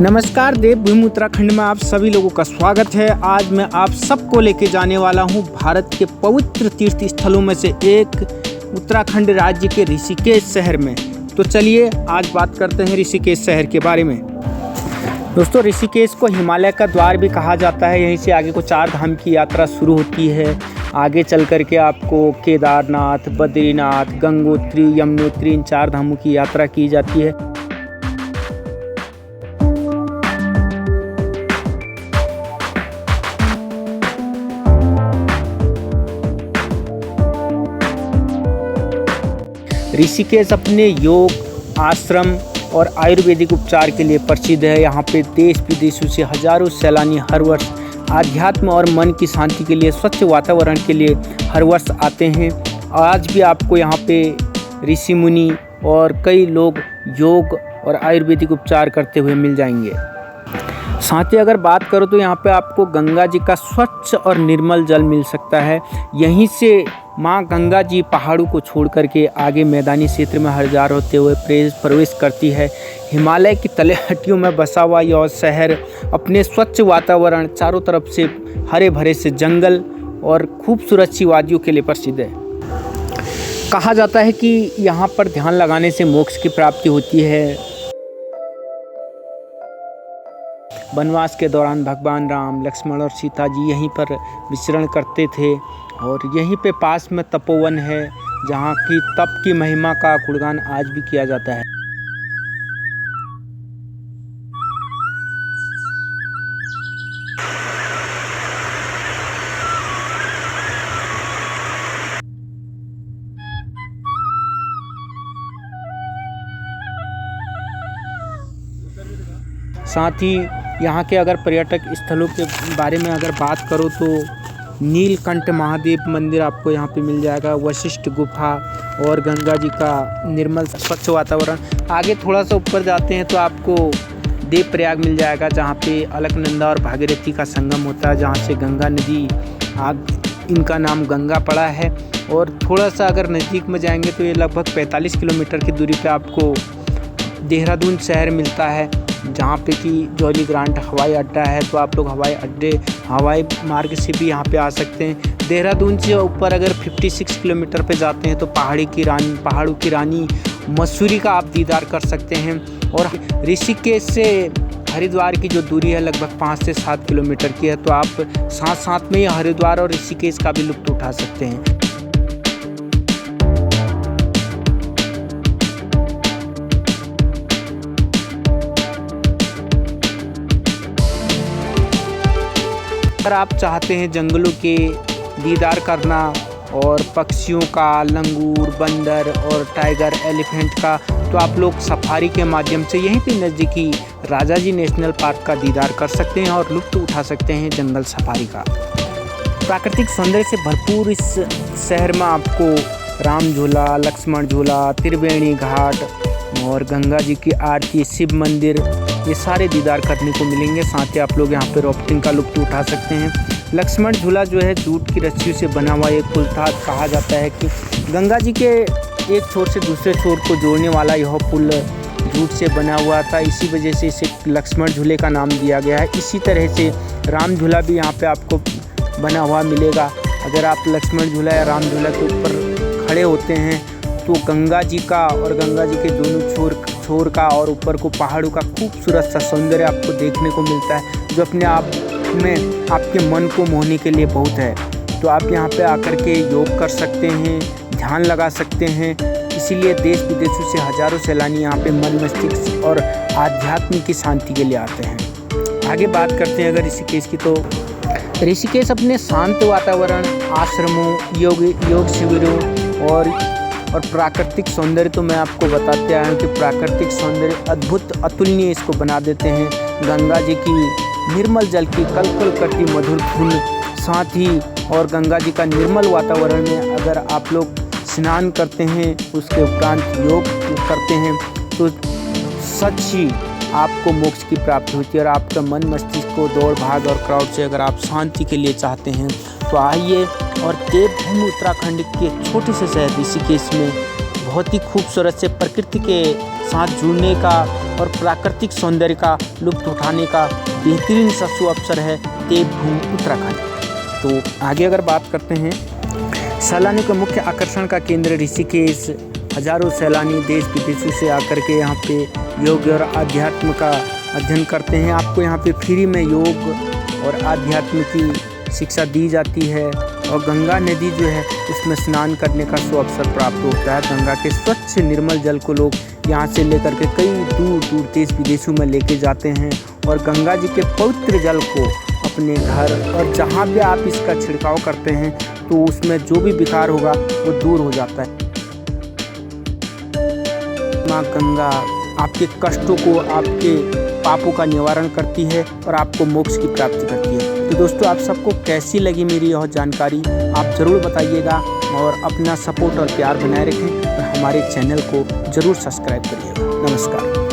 नमस्कार, देवभूमि उत्तराखंड में आप सभी लोगों का स्वागत है। आज मैं आप सबको लेके जाने वाला हूं भारत के पवित्र तीर्थ स्थलों में से एक उत्तराखंड राज्य के ऋषिकेश शहर में। तो चलिए आज बात करते हैं ऋषिकेश शहर के बारे में। दोस्तों, ऋषिकेश को हिमालय का द्वार भी कहा जाता है। यहीं से आगे को 4 धाम की यात्रा शुरू होती है। आगे चल करके आपको केदारनाथ, बद्रीनाथ, गंगोत्री, यमुनोत्री, इन 4 धामों की यात्रा की जाती है। ऋषिकेश अपने योग, आश्रम और आयुर्वेदिक उपचार के लिए प्रसिद्ध है। यहाँ पे देश विदेशों से हजारों सैलानी हर वर्ष आध्यात्म और मन की शांति के लिए, स्वच्छ वातावरण के लिए हर वर्ष आते हैं। आज भी आपको यहाँ पे ऋषि मुनि और कई लोग योग और आयुर्वेदिक उपचार करते हुए मिल जाएंगे। साथ ही अगर बात करो तो यहाँ पे आपको गंगा जी का स्वच्छ और निर्मल जल मिल सकता है। यहीं से माँ गंगा जी पहाड़ों को छोड़ करके आगे मैदानी क्षेत्र में हरिद्वार होते हुए प्रवेश करती है। हिमालय की तलहटियों में बसा हुआ यह शहर अपने स्वच्छ वातावरण, चारों तरफ से हरे भरे से जंगल और खूबसूरत सी वादियों के लिए प्रसिद्ध है। कहा जाता है कि यहाँ पर ध्यान लगाने से मोक्ष की प्राप्ति होती है। वनवास के दौरान भगवान राम, लक्ष्मण और सीता जी यहीं पर विचरण करते थे और यहीं पे पास में तपोवन है, जहाँ की तप की महिमा का गुणगान आज भी किया जाता है। साथ ही यहाँ के अगर पर्यटक स्थलों के बारे में अगर बात करो तो नीलकंठ महादेव मंदिर आपको यहाँ पे मिल जाएगा, वशिष्ठ गुफा और गंगा जी का निर्मल स्वच्छ वातावरण। आगे थोड़ा सा ऊपर जाते हैं तो आपको देवप्रयाग मिल जाएगा, जहाँ पे अलकनंदा और भागीरथी का संगम होता है, जहाँ से गंगा नदी इनका नाम गंगा पड़ा है। और थोड़ा सा अगर नज़दीक में जाएंगे तो ये लगभग 45 किलोमीटर की दूरी पे आपको देहरादून शहर मिलता है, जहाँ पे कि जॉली ग्रांट हवाई अड्डा है। तो आप लोग हवाई मार्ग से भी यहाँ पे आ सकते हैं। देहरादून से ऊपर अगर 56 किलोमीटर पे जाते हैं तो पहाड़ों की रानी मसूरी का आप दीदार कर सकते हैं। और ऋषिकेश से हरिद्वार की जो दूरी है लगभग 5 से 7 किलोमीटर की है, तो आप साथ में ही हरिद्वार और ऋषिकेश का भी लुत्फ उठा सकते हैं। अगर आप चाहते हैं जंगलों के दीदार करना और पक्षियों का, लंगूर, बंदर और टाइगर, एलिफेंट का, तो आप लोग सफारी के माध्यम से यहीं पे नज़दीकी राजाजी नेशनल पार्क का दीदार कर सकते हैं और लुत्फ उठा सकते हैं जंगल सफारी का। प्राकृतिक सौंदर्य से भरपूर इस शहर में आपको राम झूला, लक्ष्मण झूला, त्रिवेणी घाट और गंगा जी की आरती, शिव मंदिर, ये सारे दीदार करने को मिलेंगे। साथ ही आप लोग यहाँ पे राफ्टिंग का लुत्फ उठा सकते हैं। लक्ष्मण झूला जो है जूट की रस्सियों से बना हुआ एक पुल था। कहा जाता है कि गंगा जी के एक छोर से दूसरे छोर को जोड़ने वाला यह पुल जूट से बना हुआ था, इसी वजह से इसे लक्ष्मण झूले का नाम दिया गया है। इसी तरह से राम झूला भी यहाँ पे आपको बना हुआ मिलेगा। अगर आप लक्ष्मण झूला या राम झूला के ऊपर खड़े होते हैं तो गंगा जी का और गंगा जी के दोनों छोर का और ऊपर को पहाड़ों का खूबसूरत सा सौंदर्य आपको देखने को मिलता है, जो अपने आप में आपके मन को मोहने के लिए बहुत है। तो आप यहाँ पे आकर के योग कर सकते हैं, ध्यान लगा सकते हैं। इसीलिए देश विदेशों से हजारों सैलानी यहाँ पे मन, मस्तिष्क और आध्यात्म की शांति के लिए आते हैं। आगे बात करते हैं अगर ऋषिकेश की, तो ऋषिकेश अपने शांत वातावरण, आश्रमों, योग शिविरों और प्राकृतिक सौंदर्य, तो मैं आपको बताते आया हूँ कि प्राकृतिक सौंदर्य अद्भुत, अतुलनीय इसको बना देते हैं। गंगा जी की निर्मल जल की कल करती मधुर धुन, साथ ही और गंगा जी का निर्मल वातावरण में अगर आप लोग स्नान करते हैं, उसके उपरांत योग करते हैं, तो सच ही आपको मोक्ष की प्राप्ति होती है। और आपका मन मस्तिष्क को दौड़ भाग और क्राउड से अगर आप शांति के लिए चाहते हैं तो आइए और देवभूमि उत्तराखंड के छोटे से शहर ऋषिकेश में बहुत ही खूबसूरत से प्रकृति के साथ जुड़ने का और प्राकृतिक सौंदर्य का लुत्फ उठाने का बेहतरीन सा अवसर है देवभूमि उत्तराखंड। तो आगे अगर बात करते हैं, सैलानी का मुख्य आकर्षण का केंद्र ऋषिकेश। हजारों सैलानी देश विदेशों से आकर के यहाँ पे योग और अध्यात्म का अध्ययन करते हैं। आपको यहाँ पे फ्री में योग और अध्यात्म की शिक्षा दी जाती है और गंगा नदी जो है उसमें स्नान करने का अवसर प्राप्त होता है। गंगा के स्वच्छ निर्मल जल को लोग यहाँ से लेकर के कई दूर दूर देश विदेशों में लेके जाते हैं और गंगा जी के पवित्र जल को अपने घर और जहाँ भी आप इसका छिड़काव करते हैं तो उसमें जो भी विकार होगा वो दूर हो जाता है। माँ गंगा आपके कष्टों को, आपके पापों का निवारण करती है और आपको मोक्ष की प्राप्ति करती है। तो दोस्तों, आप सबको कैसी लगी मेरी यह जानकारी आप ज़रूर बताइएगा और अपना सपोर्ट और प्यार बनाए रखें और हमारे चैनल को ज़रूर सब्सक्राइब करिएगा। नमस्कार।